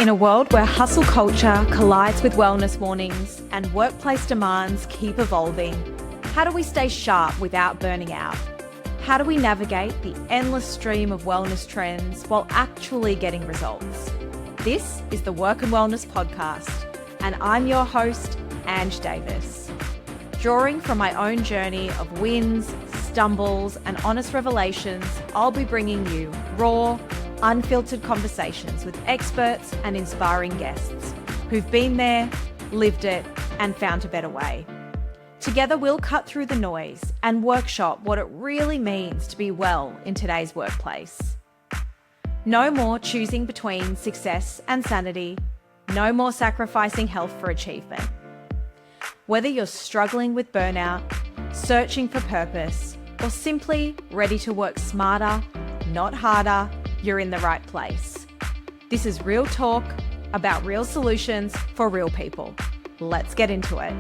In a world where hustle culture collides with wellness warnings and workplace demands keep evolving, how do we stay sharp without burning out? How do we navigate the endless stream of wellness trends while actually getting results? This is the Work and Wellness Podcast, and I'm your host, Ange Davis. Drawing from my own journey of wins, stumbles, and honest revelations, I'll be bringing you raw, unfiltered conversations with experts and inspiring guests who've been there, lived it, and found a better way. Together, we'll cut through the noise and workshop what it really means to be well in today's workplace. No more choosing between success and sanity. No more sacrificing health for achievement. Whether you're struggling with burnout, searching for purpose, or simply ready to work smarter, not harder, you're in the right place. This is real talk about real solutions for real people. Let's get into it.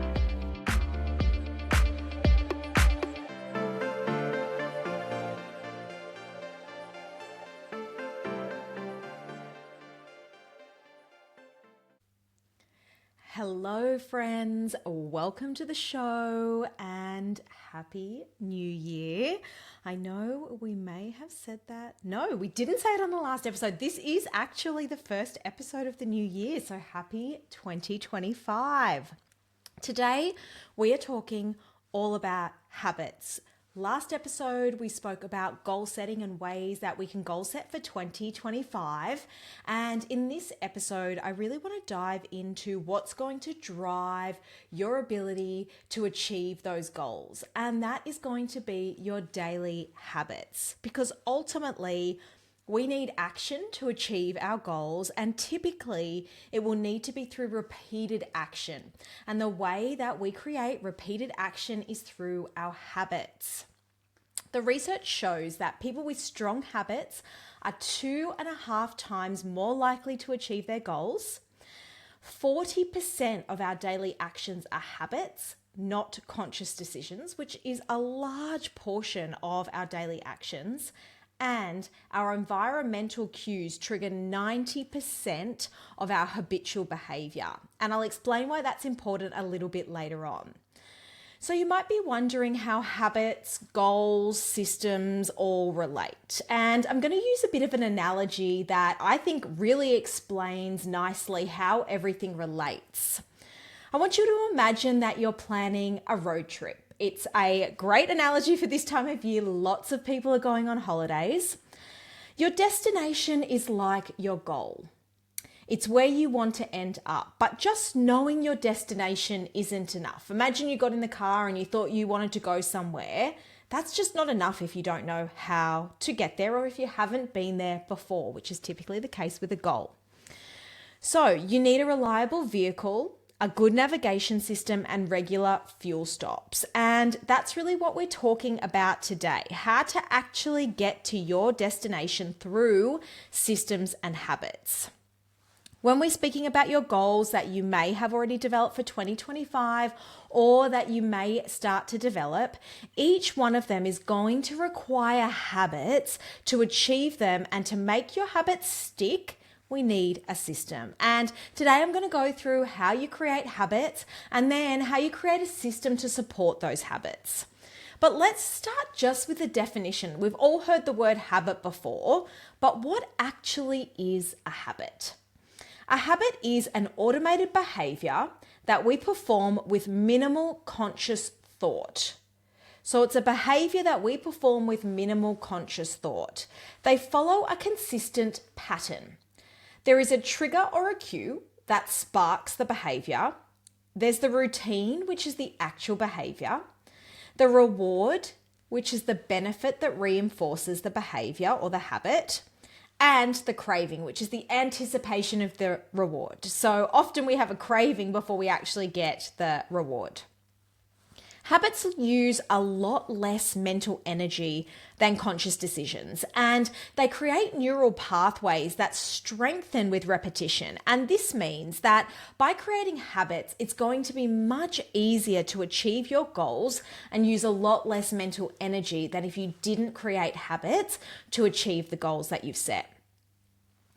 Hello, friends. Welcome to the show and Happy New Year. I know we may have said that. No, we didn't say it on the last episode. This is actually the first episode of the new year. So happy 2025. Today, we are talking all about habits. Last episode, we spoke about goal setting and ways that we can goal set for 2025. And in this episode, I really want to dive into what's going to drive your ability to achieve those goals. And that is going to be your daily habits, because ultimately, we need action to achieve our goals, and typically it will need to be through repeated action. And the way that we create repeated action is through our habits. The research shows that people with strong habits are 2.5 times more likely to achieve their goals. 40% of our daily actions are habits, not conscious decisions, which is a large portion of our daily actions. And our environmental cues trigger 90% of our habitual behavior. And I'll explain why that's important a little bit later on. So you might be wondering how habits, goals, systems all relate. And I'm going to use a bit of an analogy that I think really explains nicely how everything relates. I want you to imagine that you're planning a road trip. It's a great analogy for this time of year. Lots of people are going on holidays. Your destination is like your goal. It's where you want to end up, but just knowing your destination isn't enough. Imagine you got in the car and you thought you wanted to go somewhere. That's just not enough if you don't know how to get there or if you haven't been there before, which is typically the case with a goal. So you need a reliable vehicle, a good navigation system, and regular fuel stops. And that's really what we're talking about today, how to actually get to your destination through systems and habits. When we're speaking about your goals that you may have already developed for 2025 or that you may start to develop, each one of them is going to require habits to achieve them, and to make your habits stick, we need a system. And today I'm going to go through how you create habits and then how you create a system to support those habits. But let's start just with the definition. We've all heard the word habit before, but what actually is a habit? A habit is an automated behavior that we perform with minimal conscious thought. So it's a behavior that we perform with minimal conscious thought. They follow a consistent pattern. There is a trigger or a cue that sparks the behavior. There's the routine, which is the actual behavior. The reward, which is the benefit that reinforces the behavior or the habit. And the craving, which is the anticipation of the reward. So often we have a craving before we actually get the reward. Habits use a lot less mental energy than conscious decisions, and they create neural pathways that strengthen with repetition. And this means that by creating habits, it's going to be much easier to achieve your goals and use a lot less mental energy than if you didn't create habits to achieve the goals that you've set.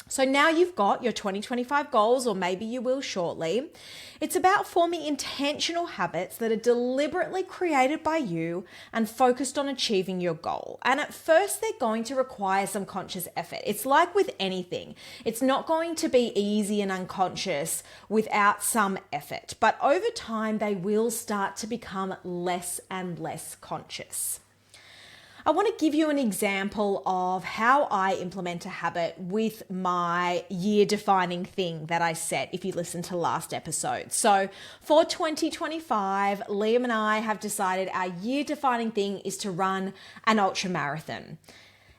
So now you've got your 2025 goals, or maybe you will shortly. It's about forming intentional habits that are deliberately created by you and focused on achieving your goal. And at first, they're going to require some conscious effort. It's like with anything, it's not going to be easy and unconscious without some effort. But over time, they will start to become less and less conscious. I want to give you an example of how I implement a habit with my year-defining thing that I set if you listen to last episode. So for 2025, Liam and I have decided our year-defining thing is to run an ultra marathon.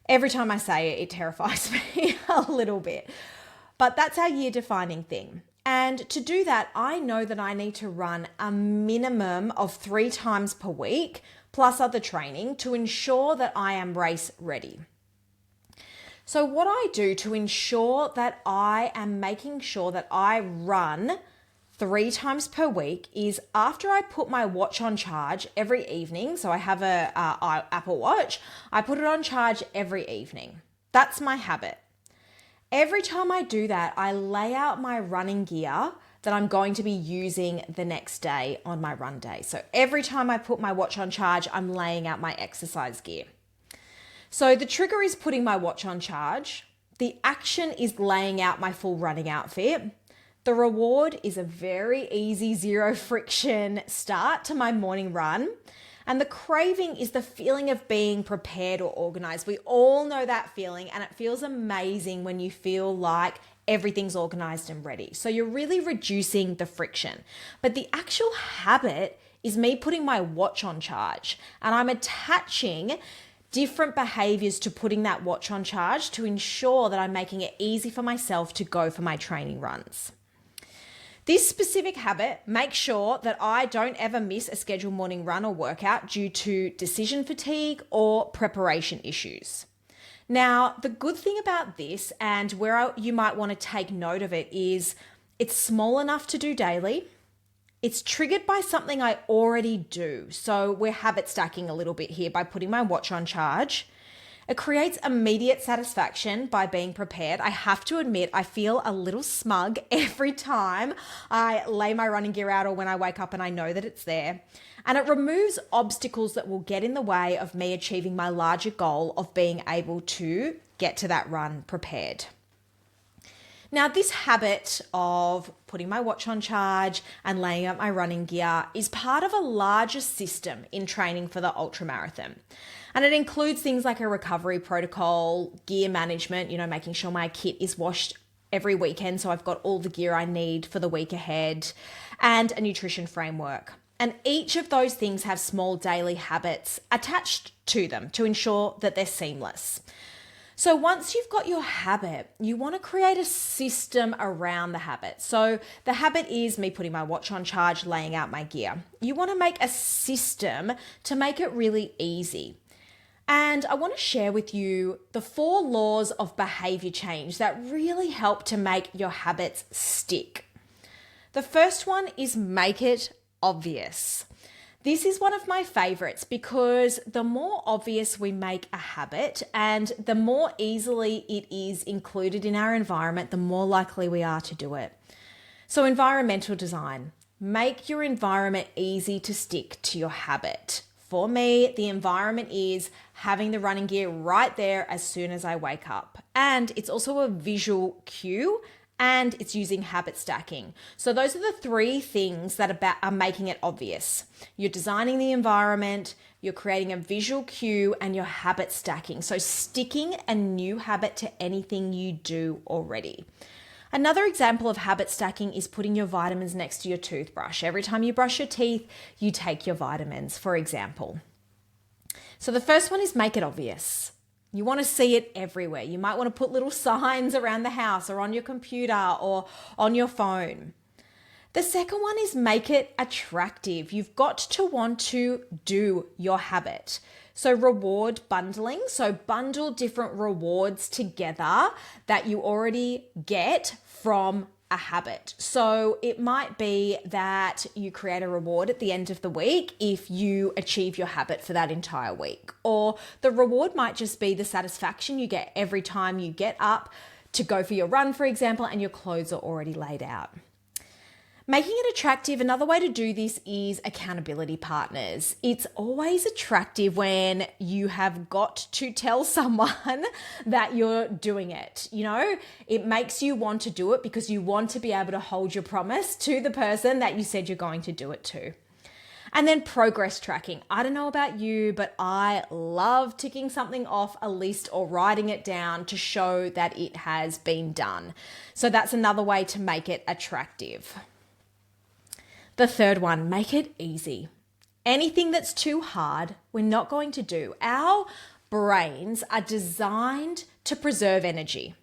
Every time I say it, it terrifies me a little bit. But that's our year-defining thing. And to do that, I know that I need to run a minimum of 3 times per week, plus other training, to ensure that I am race ready. So what I do to ensure that I am making sure that I run 3 times per week is after I put my watch on charge every evening. So I have a Apple Watch. I put it on charge every evening. That's my habit. Every time I do that, I lay out my running gear that I'm going to be using the next day on my run day. So every time I put my watch on charge, I'm laying out my exercise gear. So the trigger is putting my watch on charge. The action is laying out my full running outfit. The reward is a very easy, zero friction start to my morning run. And the craving is the feeling of being prepared or organized. We all know that feeling, and it feels amazing when you feel like everything's organized and ready. So you're really reducing the friction. But the actual habit is me putting my watch on charge, and I'm attaching different behaviors to putting that watch on charge to ensure that I'm making it easy for myself to go for my training runs. This specific habit makes sure that I don't ever miss a scheduled morning run or workout due to decision fatigue or preparation issues. Now, the good thing about this, and where you might want to take note of it, is it's small enough to do daily. It's triggered by something I already do. So we're habit stacking a little bit here by putting my watch on charge. It creates immediate satisfaction by being prepared. I have to admit, I feel a little smug every time I lay my running gear out or when I wake up and I know that it's there. And it removes obstacles that will get in the way of me achieving my larger goal of being able to get to that run prepared. Now, this habit of putting my watch on charge and laying out my running gear is part of a larger system in training for the ultramarathon. And it includes things like a recovery protocol, gear management, making sure my kit is washed every weekend so I've got all the gear I need for the week ahead, and a nutrition framework. And each of those things have small daily habits attached to them to ensure that they're seamless. So once you've got your habit, you want to create a system around the habit. So the habit is me putting my watch on charge, laying out my gear. You want to make a system to make it really easy. And I want to share with you the 4 laws of behavior change that really help to make your habits stick. The first one is make it obvious. This is one of my favorites because the more obvious we make a habit and the more easily it is included in our environment, the more likely we are to do it. So environmental design. Make your environment easy to stick to your habit. For me, the environment is having the running gear right there as soon as I wake up. And it's also a visual cue, and it's using habit stacking. So those are the 3 things that are making it obvious. You're designing the environment, you're creating a visual cue, and you're habit stacking. So sticking a new habit to anything you do already. Another example of habit stacking is putting your vitamins next to your toothbrush. Every time you brush your teeth, you take your vitamins, for example. So the first one is make it obvious. You want to see it everywhere. You might want to put little signs around the house or on your computer or on your phone. The second one is make it attractive. You've got to want to do your habit. So reward bundling. So bundle different rewards together that you already get from a habit. So it might be that you create a reward at the end of the week if you achieve your habit for that entire week. Or the reward might just be the satisfaction you get every time you get up to go for your run, for example, and your clothes are already laid out. Making it attractive, another way to do this is accountability partners. It's always attractive when you have got to tell someone that you're doing it. You know, it makes you want to do it because you want to be able to hold your promise to the person that you said you're going to do it to. And then progress tracking. I don't know about you, but I love ticking something off a list or writing it down to show that it has been done. So that's another way to make it attractive. The third one, make it easy. Anything that's too hard, we're not going to do. Our brains are designed to preserve energy.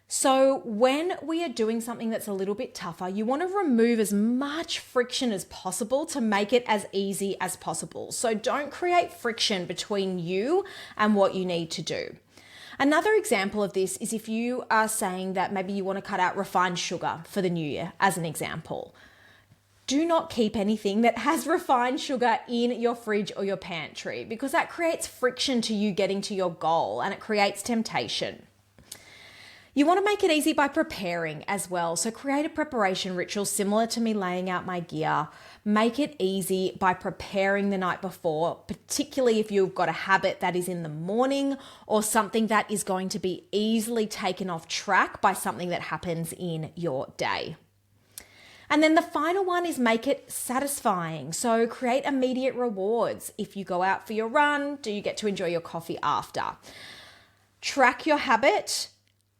So when we are doing something that's a little bit tougher, you want to remove as much friction as possible to make it as easy as possible. So don't create friction between you and what you need to do. Another example of this is if you are saying that maybe you want to cut out refined sugar for the new year, as an example. Do not keep anything that has refined sugar in your fridge or your pantry because that creates friction to you getting to your goal and it creates temptation. You want to make it easy by preparing as well. So create a preparation ritual similar to me laying out my gear. Make it easy by preparing the night before, particularly if you've got a habit that is in the morning or something that is going to be easily taken off track by something that happens in your day. And then the final one is make it satisfying. So create immediate rewards. If you go out for your run, do you get to enjoy your coffee after? Track your habit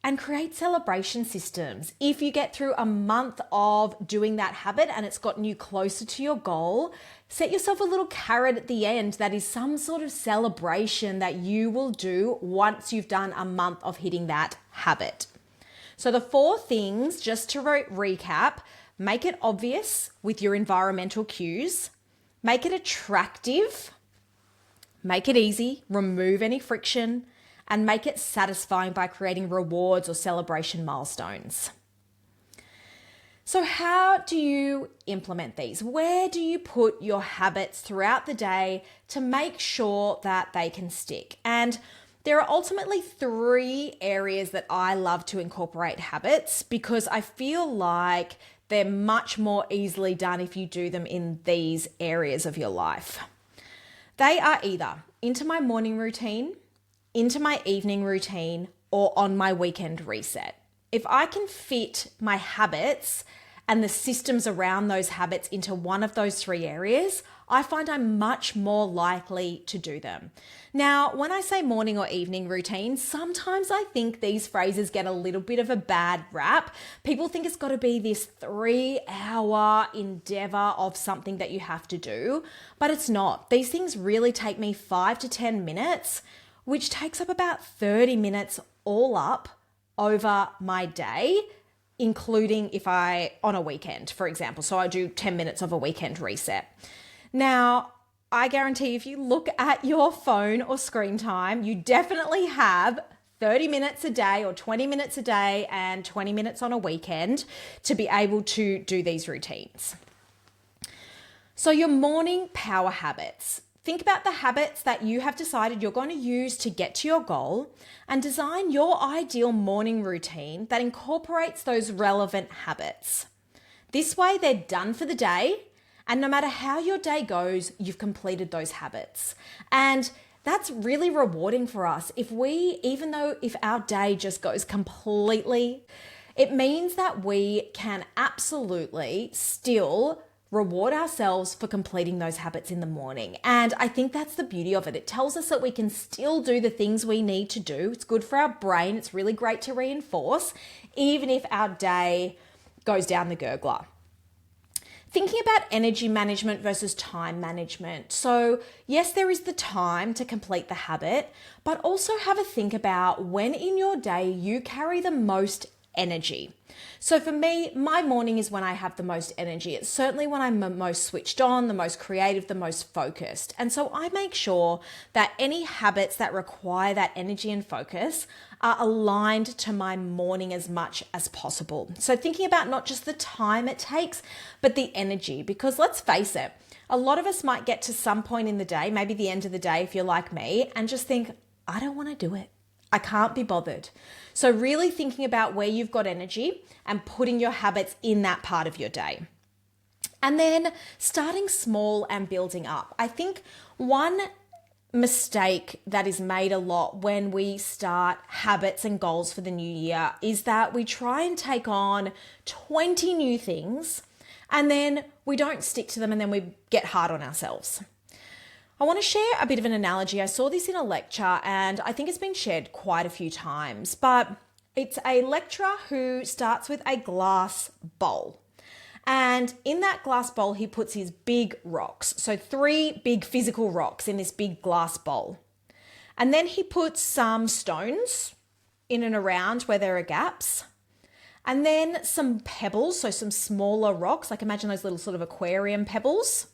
and create celebration systems. If you get through a month of doing that habit and it's gotten you closer to your goal, set yourself a little carrot at the end that is some sort of celebration that you will do once you've done a month of hitting that habit. So the 4 things, just to recap, make it obvious with your environmental cues, make it attractive, make it easy, remove any friction, and make it satisfying by creating rewards or celebration milestones. So how do you implement these? Where do you put your habits throughout the day to make sure that they can stick? And there are ultimately 3 areas that I love to incorporate habits because I feel like they're much more easily done if you do them in these areas of your life. They are either into my morning routine, into my evening routine, or on my weekend reset. If I can fit my habits and the systems around those habits into one of those 3 areas, I find I'm much more likely to do them. Now, when I say morning or evening routine, sometimes I think these phrases get a little bit of a bad rap. People think it's got to be this 3-hour endeavor of something that you have to do, but it's not. These things really take me 5 to 10 minutes, which takes up about 30 minutes all up over my day, including if on a weekend, for example. So I do 10 minutes of a weekend reset. Now, I guarantee if you look at your phone or screen time, you definitely have 30 minutes a day or 20 minutes a day and 20 minutes on a weekend to be able to do these routines. So your morning power habits. Think about the habits that you have decided you're going to use to get to your goal and design your ideal morning routine that incorporates those relevant habits. This way, they're done for the day, and no matter how your day goes, you've completed those habits. And that's really rewarding for us. If our day just goes completely, it means that we can absolutely still reward ourselves for completing those habits in the morning. And I think that's the beauty of it. It tells us that we can still do the things we need to do. It's good for our brain. It's really great to reinforce, even if our day goes down the gurgler. Thinking about energy management versus time management. So yes, there is the time to complete the habit, but also have a think about when in your day you carry the most energy. So for me, my morning is when I have the most energy. It's certainly when I'm most switched on, the most creative, the most focused. And so I make sure that any habits that require that energy and focus are aligned to my morning as much as possible. So thinking about not just the time it takes, but the energy, because let's face it, a lot of us might get to some point in the day, maybe the end of the day if you're like me, and just think, I don't want to do it. I can't be bothered. So really thinking about where you've got energy and putting your habits in that part of your day. And then starting small and building up. I think one mistake that is made a lot when we start habits and goals for the new year is that we try and take on 20 new things and then we don't stick to them and then we get hard on ourselves. I want to share a bit of an analogy. I saw this in a lecture and I think it's been shared quite a few times, but it's a lecturer who starts with a glass bowl. And in that glass bowl, he puts his big rocks. So 3 big physical rocks in this big glass bowl. And then he puts some stones in and around where there are gaps. And then some pebbles, so some smaller rocks, like imagine those little sort of aquarium pebbles.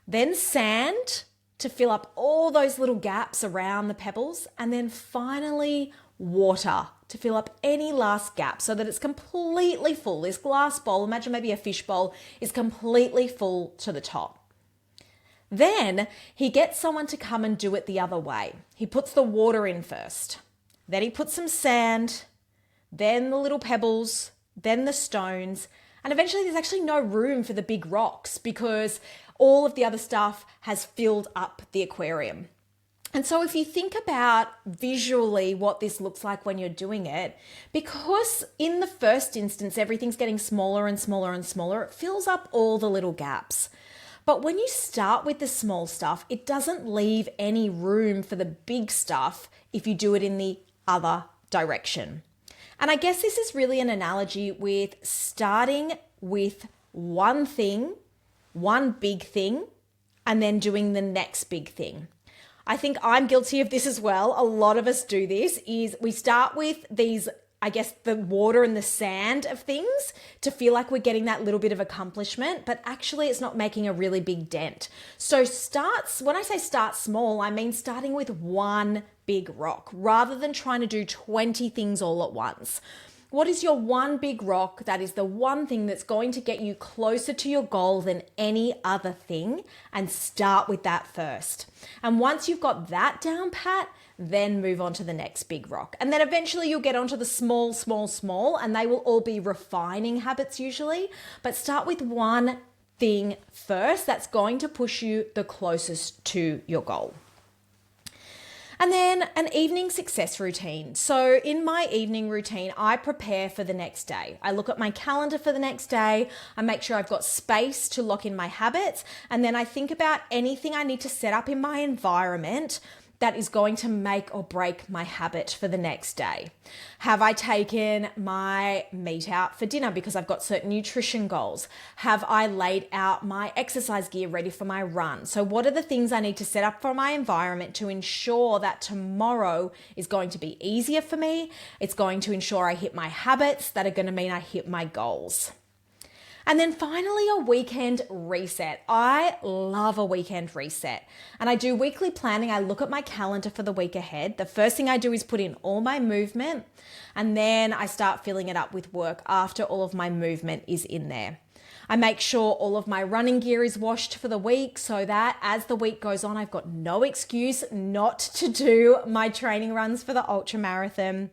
Then sand to fill up all those little gaps around the pebbles. And then finally water to fill up any last gap so that it's completely full. This glass bowl, imagine maybe a fish bowl, is completely full to the top. Then he gets someone to come and do it the other way. He puts the water in first. Then he puts some sand, then the little pebbles, then the stones, and eventually there's actually no room for the big rocks because all of the other stuff has filled up the aquarium. And so if you think about visually what this looks like when you're doing it, because in the first instance, everything's getting smaller and smaller and smaller, it fills up all the little gaps. But when you start with the small stuff, it doesn't leave any room for the big stuff if you do it in the other direction. And I guess this is really an analogy with starting with one thing, one big thing, and then doing the next big thing. I think I'm guilty of this as well. A lot of us do this, is we start with these, I guess, the water and the sand of things to feel like we're getting that little bit of accomplishment, but actually it's not making a really big dent. So when I say start small, I mean starting with one big rock rather than trying to do 20 things all at once. What is your one big rock that is the one thing that's going to get you closer to your goal than any other thing? And start with that first. And once you've got that down pat, then move on to the next big rock. And then eventually you'll get onto the small, small, small, and they will all be refining habits usually. But start with one thing first that's going to push you the closest to your goal. And then an evening success routine. So in my evening routine, I prepare for the next day. I look at my calendar for the next day. I make sure I've got space to lock in my habits. And then I think about anything I need to set up in my environment that is going to make or break my habit for the next day. Have I taken my meat out for dinner because I've got certain nutrition goals? Have I laid out my exercise gear ready for my run? So what are the things I need to set up for my environment to ensure that tomorrow is going to be easier for me? It's going to ensure I hit my habits that are going to mean I hit my goals. And then finally, a weekend reset. I love a weekend reset. And I do weekly planning. I look at my calendar for the week ahead. The first thing I do is put in all my movement, and then I start filling it up with work after all of my movement is in there. I make sure all of my running gear is washed for the week so that as the week goes on, I've got no excuse not to do my training runs for the ultra marathon.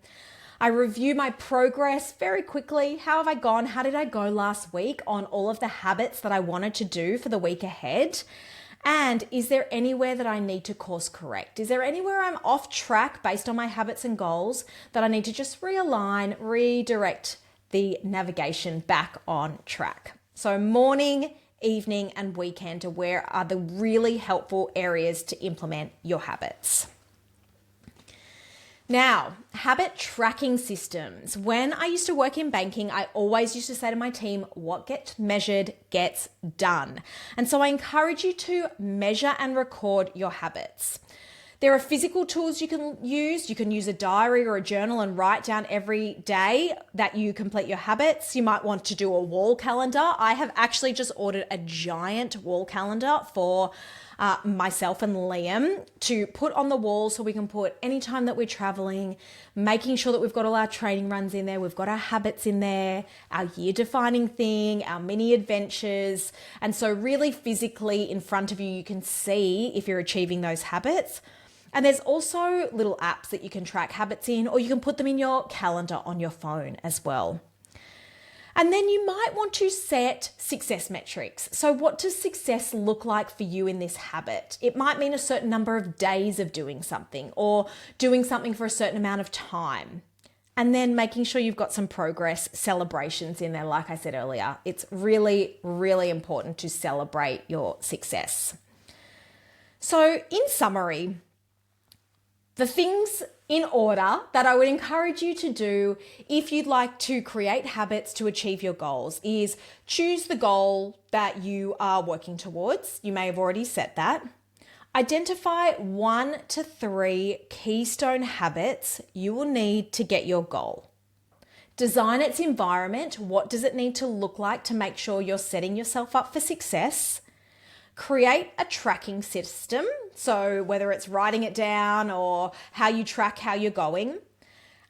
I review my progress very quickly. How have I gone? How did I go last week on all of the habits that I wanted to do for the week ahead? And is there anywhere that I need to course correct? Is there anywhere I'm off track based on my habits and goals that I need to just realign, redirect the navigation back on track? So morning, evening, and weekend are the really helpful areas to implement your habits. Now, habit tracking systems. When I used to work in banking, I always used to say to my team, what gets measured gets done. And so I encourage you to measure and record your habits. There are physical tools you can use. You can use a diary or a journal and write down every day that you complete your habits. You might want to do a wall calendar. I have actually just ordered a giant wall calendar for myself and Liam to put on the wall so we can put any time that we're traveling, making sure that we've got all our training runs in there, we've got our habits in there, our year defining thing, our mini adventures. And so really physically in front of you, you can see if you're achieving those habits. And there's also little apps that you can track habits in, or you can put them in your calendar on your phone as well. And then you might want to set success metrics. So what does success look like for you in this habit? It might mean a certain number of days of doing something, or doing something for a certain amount of time. And then making sure you've got some progress celebrations in there. Like I said earlier, it's really, really important to celebrate your success. So in summary, the things in order that I would encourage you to do if you'd like to create habits to achieve your goals is choose the goal that you are working towards. You may have already set that. Identify 1 to 3 keystone habits you will need to get your goal. Design its environment. What does it need to look like to make sure you're setting yourself up for success? Create a tracking system. So whether it's writing it down or how you track how you're going.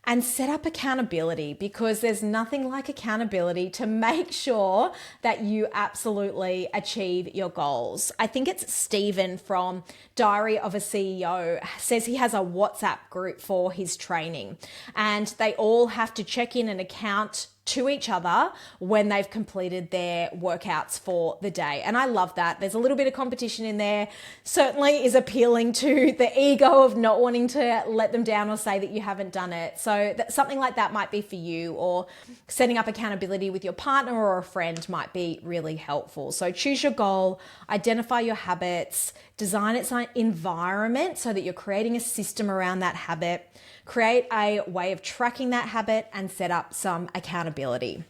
And set up accountability, because there's nothing like accountability to make sure that you absolutely achieve your goals. I think it's Stephen from Diary of a CEO says he has a WhatsApp group for his training, and they all have to check in and account to each other when they've completed their workouts for the day. And I love that. There's a little bit of competition in there. Certainly is appealing to the ego of not wanting to let them down or say that you haven't done it. So something like that might be for you, or setting up accountability with your partner or a friend might be really helpful. So choose your goal, identify your habits, design its environment so that you're creating a system around that habit, create a way of tracking that habit, and set up some accountability.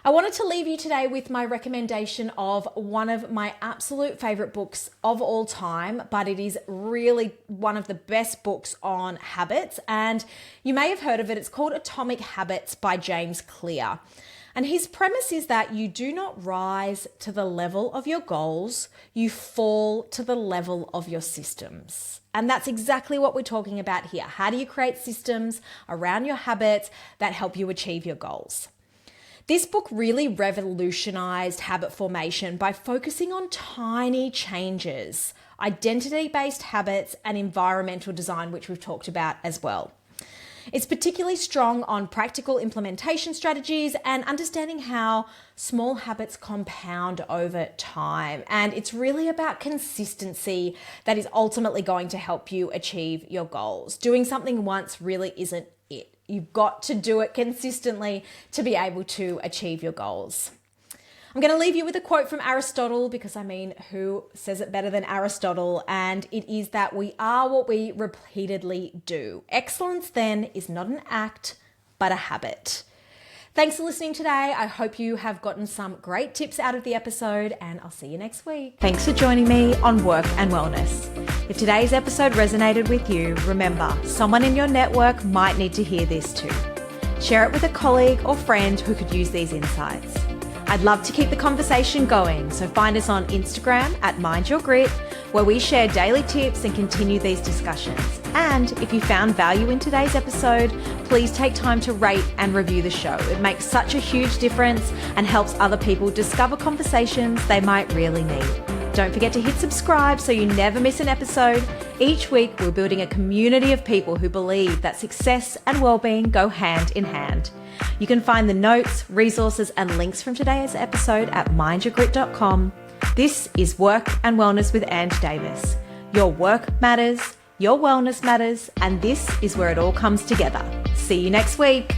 I wanted to leave you today with my recommendation of one of my absolute favorite books of all time, but it is really one of the best books on habits, and you may have heard of it. It's called Atomic Habits by James Clear. And his premise is that you do not rise to the level of your goals, you fall to the level of your systems. And that's exactly what we're talking about here. How do you create systems around your habits that help you achieve your goals? This book really revolutionized habit formation by focusing on tiny changes, identity-based habits, and environmental design, which we've talked about as well. It's particularly strong on practical implementation strategies and understanding how small habits compound over time. And it's really about consistency that is ultimately going to help you achieve your goals. Doing something once really isn't it. You've got to do it consistently to be able to achieve your goals. I'm going to leave you with a quote from Aristotle, because who says it better than Aristotle? And it is that we are what we repeatedly do. Excellence then is not an act, but a habit. Thanks for listening today. I hope you have gotten some great tips out of the episode, and I'll see you next week. Thanks for joining me on Work and Wellness. If today's episode resonated with you, remember, someone in your network might need to hear this too. Share it with a colleague or friend who could use these insights. I'd love to keep the conversation going, so find us on Instagram at Mind Your Grit, where we share daily tips and continue these discussions. And if you found value in today's episode, please take time to rate and review the show. It makes such a huge difference and helps other people discover conversations they might really need. Don't forget to hit subscribe so you never miss an episode. Each week, we're building a community of people who believe that success and well-being go hand in hand. You can find the notes, resources, and links from today's episode at mindyourgrit.com. This is Work and Wellness with Davies. Your work matters, your wellness matters, and this is where it all comes together. See you next week.